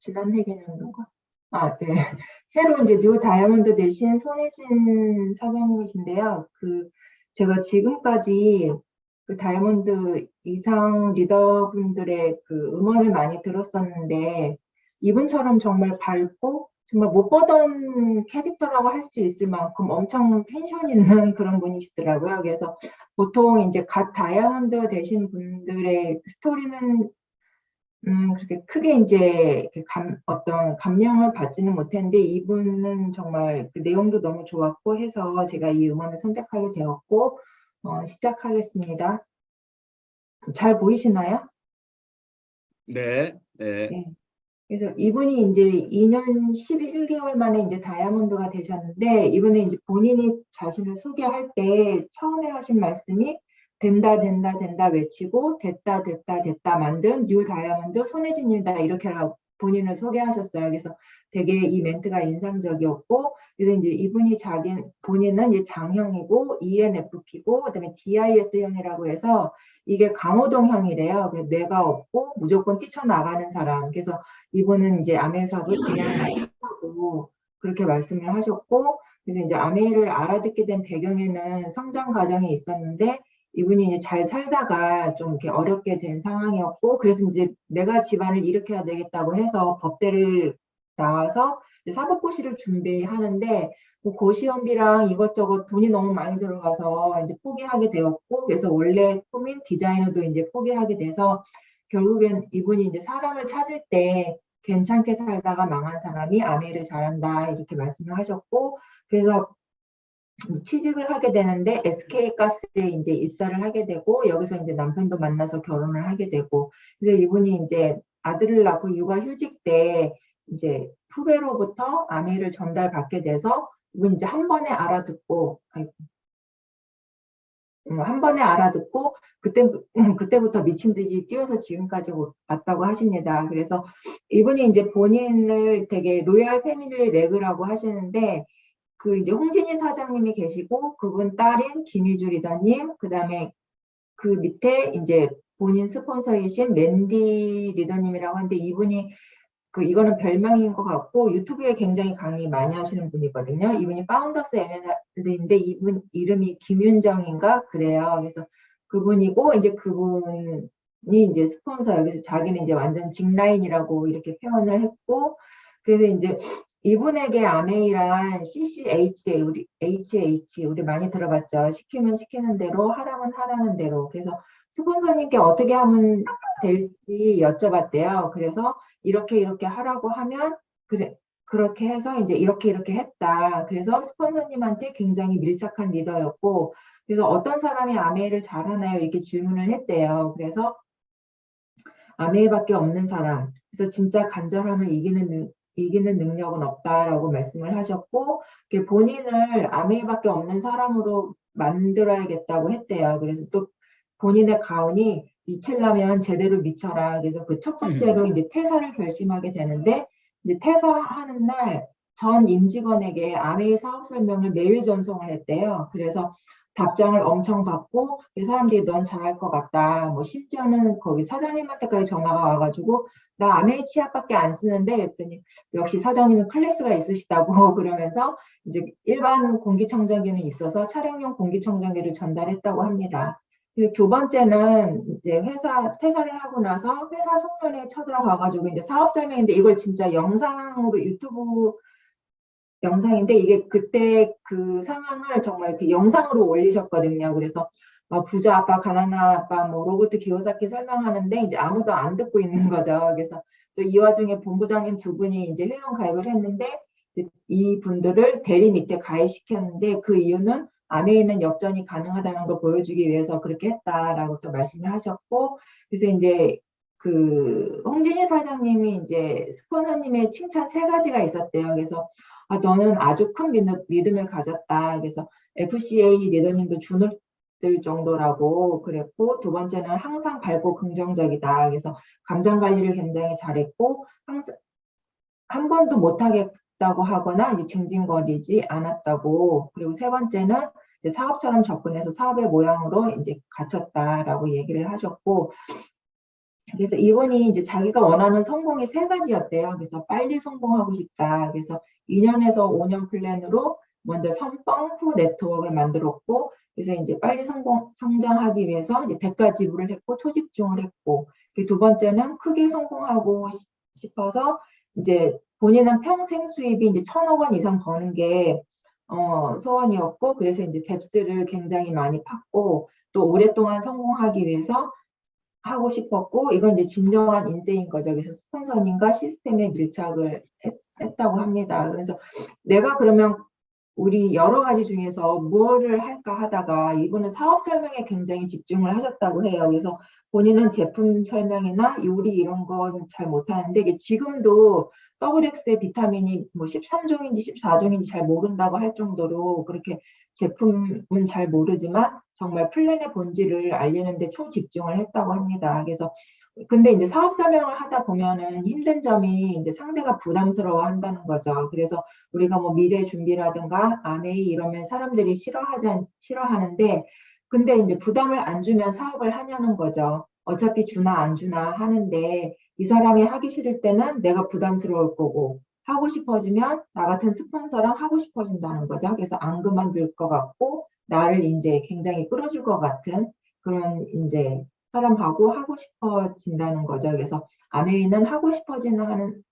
지난 회견이었는가? 아, 네. 새로 이제 뉴 다이아몬드 되신 손혜진 사장님이신데요. 제가 지금까지 그 다이아몬드 이상 리더분들의 그 음원을 많이 들었었는데, 이분처럼 정말 밝고, 정말 못 보던 캐릭터라고 할 수 있을 만큼 엄청 텐션 있는 그런 분이시더라고요. 그래서 보통 이제 갓 다이아몬드 되신 분들의 스토리는 그렇게 크게 이제 어떤 감명을 받지는 못했는데 이분은 정말 그 내용도 너무 좋았고 해서 제가 이 음원을 선택하게 되었고, 시작하겠습니다. 잘 보이시나요? 네, 네. 네. 그래서 이분이 이제 2년 11개월 만에 이제 다이아몬드가 되셨는데, 이분은 이제 본인이 자신을 소개할 때 처음에 하신 말씀이 된다, 된다, 된다 외치고, 됐다, 됐다, 됐다 만든 뉴 다이아몬드 손혜진입니다. 이렇게 본인을 소개하셨어요. 그래서 되게 이 멘트가 인상적이었고, 그래서 이제 이분이 본인은 이제 장형이고, ENFP고, 그다음에 DIS형이라고 해서 이게 강호동형이래요. 뇌가 없고 무조건 뛰쳐나가는 사람. 그래서 이분은 이제 아메 사업을 그냥 하고 그렇게 말씀을 하셨고, 그래서 이제 아메를 알아듣게 된 배경에는 성장 과정이 있었는데 이분이 이제 잘 살다가 좀 이렇게 어렵게 된 상황이었고, 그래서 이제 내가 집안을 일으켜야 되겠다고 해서 법대를 나와서 이제 사법고시를 준비하는데 뭐 고시원비랑 이것저것 돈이 너무 많이 들어가서 이제 포기하게 되었고, 그래서 원래 꿈인 디자이너도 이제 포기하게 돼서 결국엔 이분이 이제 사람을 찾을 때 괜찮게 살다가 망한 사람이 아메를 잘한다 이렇게 말씀을 하셨고, 그래서 취직을 하게 되는데 SK가스에 이제 입사를 하게 되고 여기서 이제 남편도 만나서 결혼을 하게 되고, 그래서 이분이 이제 아들을 낳고 육아휴직 때 이제 후배로부터 아메를 전달받게 돼서 이분 이제 한 번에 알아듣고, 한 번에 알아듣고 그때부터 미친 듯이 뛰어서 지금까지 왔다고 하십니다. 그래서 이분이 이제 본인을 되게 로얄 패밀리 레그라고 하시는데, 그 이제 홍진희 사장님이 계시고 그분 딸인 김희주 리더님, 그다음에 그 밑에 이제 본인 스폰서이신 맨디 리더님이라고 하는데, 이분이 이거는 별명인 것 같고 유튜브에 굉장히 강의 많이 하시는 분이거든요. 이분이 파운더스 M&A인데 이분 이름이 김윤정인가 그래요. 그래서 그분이고 이제 그분이 이제 스폰서예요. 그래서 자기는 이제 완전 직라인이라고 이렇게 표현을 했고, 그래서 이제 이분에게 아메이란 CCHA 우리 많이 들어봤죠. 시키면 시키는 대로, 하라면 하라는 대로. 그래서 스폰서님께 어떻게 하면 될지 여쭤봤대요. 그래서 이렇게 이렇게 하라고 하면 그래 그렇게 해서 이제 이렇게 이렇게 했다. 그래서 스폰서님한테 굉장히 밀착한 리더였고, 그래서 어떤 사람이 아메이를 잘하나요? 이렇게 질문을 했대요. 그래서 아메이밖에 없는 사람. 그래서 진짜 간절함을 이기는 능력은 없다라고 말씀을 하셨고, 본인을 아메이밖에 없는 사람으로 만들어야겠다고 했대요. 그래서 또 본인의 가훈이 미치려면 제대로 미쳐라. 그래서 그 첫 번째로 이제 퇴사를 결심하게 되는데, 이제 퇴사하는 날 전 임직원에게 아메이 사업 설명을 매일 전송을 했대요. 그래서 답장을 엄청 받고 사람들이 넌 잘할 것 같다. 뭐 심지어는 거기 사장님한테까지 전화가 와가지고 나 아메이 치약밖에 안 쓰는데 그랬더니 역시 사장님은 클래스가 있으시다고 그러면서 이제 일반 공기청정기는 있어서 차량용 공기청정기를 전달했다고 합니다. 그리고 두 번째는 이제 퇴사를 하고 나서 회사 송년회에 쳐들어가가지고 이제 사업 설명인데 이걸 진짜 영상으로 유튜브 영상인데 이게 그때 그 상황을 정말 그 영상으로 올리셨거든요. 그래서 부자 아빠, 가난한 아빠, 뭐 로버트 기요사키 설명하는데 이제 아무도 안 듣고 있는 거죠. 그래서 또 이 와중에 본부장님 두 분이 이제 회원 가입을 했는데 이제 이 분들을 대리 밑에 가입시켰는데 그 이유는 아메이는 역전이 가능하다는 걸 보여주기 위해서 그렇게 했다라고 또 말씀을 하셨고, 그래서 이제 그 홍진희 사장님이 이제 스폰서님의 칭찬 세 가지가 있었대요. 그래서 너는 아주 큰 믿음을 가졌다. 그래서 FCA 리더님도 주눅 들 정도라고 그랬고, 두 번째는 항상 밝고 긍정적이다. 그래서 감정 관리를 굉장히 잘했고, 항상 한 번도 못하겠다고 하거나 이제 징징거리지 않았다고. 그리고 세 번째는 이제 사업처럼 접근해서 사업의 모양으로 이제 갖췄다라고 얘기를 하셨고, 그래서 이분이 이제 자기가 원하는 성공이 세 가지였대요. 그래서 빨리 성공하고 싶다. 그래서 2년에서 5년 플랜으로 먼저 선빵 후 네트워크를 만들었고, 그래서 이제 빨리 성장하기 위해서 이제 대가 지불을 했고, 초집중을 했고, 두 번째는 크게 성공하고 싶어서 이제 본인은 평생 수입이 이제 1,000억 원 이상 버는 게 소원이었고, 그래서 이제 뎁스를 굉장히 많이 팠고, 또 오랫동안 성공하기 위해서 하고 싶었고, 이건 이제 진정한 인생인 거죠. 그래서 스폰서님과 시스템에 밀착을 했다고 합니다. 그래서 내가 그러면 우리 여러 가지 중에서 무엇을 할까 하다가 이분은 사업 설명에 굉장히 집중을 하셨다고 해요. 그래서 본인은 제품 설명이나 요리 이런 거는 잘 못하는데, 이게 지금도 WX의 비타민이 뭐 13종인지 14종인지 잘 모른다고 할 정도로 그렇게 제품은 잘 모르지만 정말 플랜의 본질을 알리는데 초집중을 했다고 합니다. 그래서 근데 이제 사업 설명을 하다 보면은 힘든 점이 이제 상대가 부담스러워 한다는 거죠. 그래서 우리가 뭐 미래 준비라든가 아메이 이러면 사람들이 싫어하는데, 근데 이제 부담을 안 주면 사업을 하냐는 거죠. 어차피 주나 안 주나 하는데, 이 사람이 하기 싫을 때는 내가 부담스러울 거고, 하고 싶어지면 나 같은 스폰서랑 하고 싶어진다는 거죠. 그래서 안 그만둘 것 같고, 나를 이제 굉장히 끌어줄 것 같은 그런 이제 사람하고 하고 싶어진다는 거죠. 그래서 아메이는 하고 싶어지는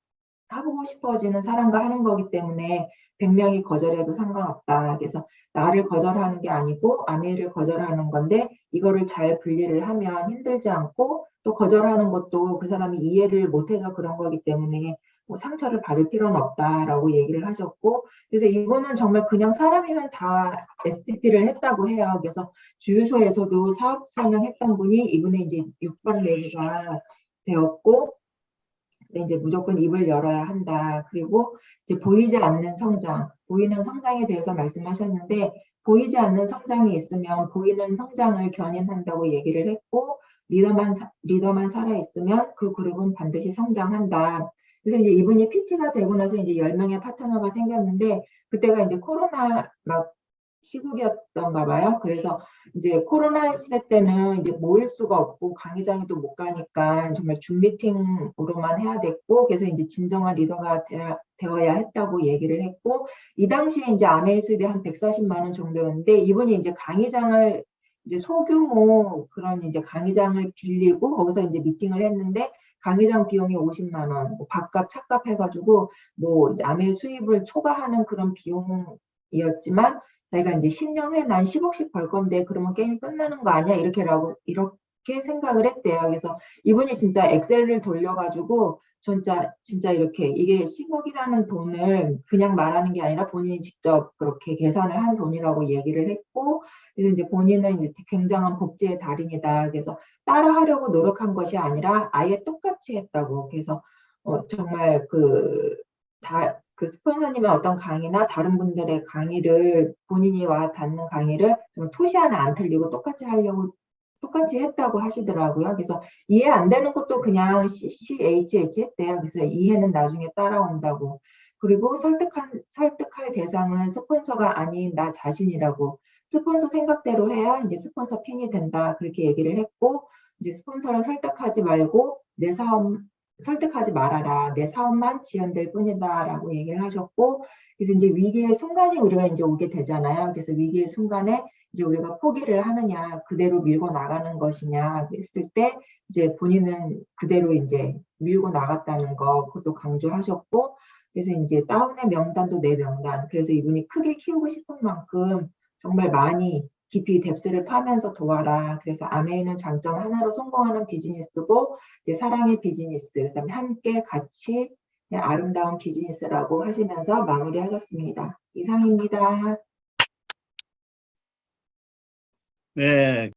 사람과 하는 거기 때문에 100명이 거절해도 상관없다. 그래서 나를 거절하는 게 아니고 아내를 거절하는 건데, 이거를 잘 분리를 하면 힘들지 않고, 또 거절하는 것도 그 사람이 이해를 못해서 그런 거기 때문에 뭐 상처를 받을 필요는 없다라고 얘기를 하셨고, 그래서 이거는 정말 그냥 사람이면 다 STP를 했다고 해요. 그래서 주유소에서도 사업 설명했던 분이 이분의 이제 6번 레기가 되었고, 근데 이제 무조건 입을 열어야 한다. 그리고 이제 보이지 않는 성장, 보이는 성장에 대해서 말씀하셨는데, 보이지 않는 성장이 있으면 보이는 성장을 견인한다고 얘기를 했고, 리더만 살아 있으면 그 그룹은 반드시 성장한다. 그래서 이제 이분이 PT가 되고 나서 이제 10명의 파트너가 생겼는데, 그때가 이제 코로나 막 시국이었던가 봐요. 그래서 이제 코로나 시대 때는 이제 모일 수가 없고 강의장에도 못 가니까 정말 줌 미팅으로만 해야 됐고, 그래서 이제 진정한 리더가 되어야 했다고 얘기를 했고, 이 당시에 이제 아메이 수입이 한 140만 원 정도였는데, 이분이 이제 강의장을 이제 소규모 그런 이제 강의장을 빌리고 거기서 이제 미팅을 했는데, 강의장 비용이 50만 원, 뭐 밥값 차값 해가지고 뭐 이제 아메이 수입을 초과하는 그런 비용이었지만, 내가 이제 10년 후에 난 10억씩 벌 건데 그러면 게임이 끝나는 거 아니야? 이렇게 생각을 했대요. 그래서 이분이 진짜 엑셀을 돌려가지고 진짜 이렇게 이게 10억이라는 돈을 그냥 말하는 게 아니라 본인이 직접 그렇게 계산을 한 돈이라고 얘기를 했고, 그래서 이제 본인은 이제 굉장한 복지의 달인이다. 그래서 따라하려고 노력한 것이 아니라 아예 똑같이 했다고. 그래서 정말 그 스폰서님의 어떤 강의나 다른 분들의 강의를 본인이 와 닿는 강의를 좀 토시 하나 안 틀리고 똑같이 했다고 하시더라고요. 그래서 이해 안 되는 것도 그냥 CHH 했대요. 그래서 이해는 나중에 따라온다고. 그리고 설득할 대상은 스폰서가 아닌 나 자신이라고. 스폰서 생각대로 해야 이제 스폰서 핀이 된다. 그렇게 얘기를 했고, 이제 스폰서를 설득하지 말아라. 내 사업만 지연될 뿐이다라고 얘기를 하셨고, 그래서 이제 위기의 순간이 우리가 이제 오게 되잖아요. 그래서 위기의 순간에 이제 우리가 포기를 하느냐, 그대로 밀고 나가는 것이냐 했을 때, 이제 본인은 그대로 이제 밀고 나갔다는 거, 그것도 강조하셨고, 그래서 이제 다운의 명단도 내 명단. 그래서 이분이 크게 키우고 싶은 만큼 정말 많이 깊이 뎁스를 파면서 도와라. 그래서 아메이는 장점 하나로 성공하는 비즈니스고, 이제 사랑의 비즈니스, 그다음에 함께 같이 아름다운 비즈니스라고 하시면서 마무리하셨습니다. 이상입니다. 네.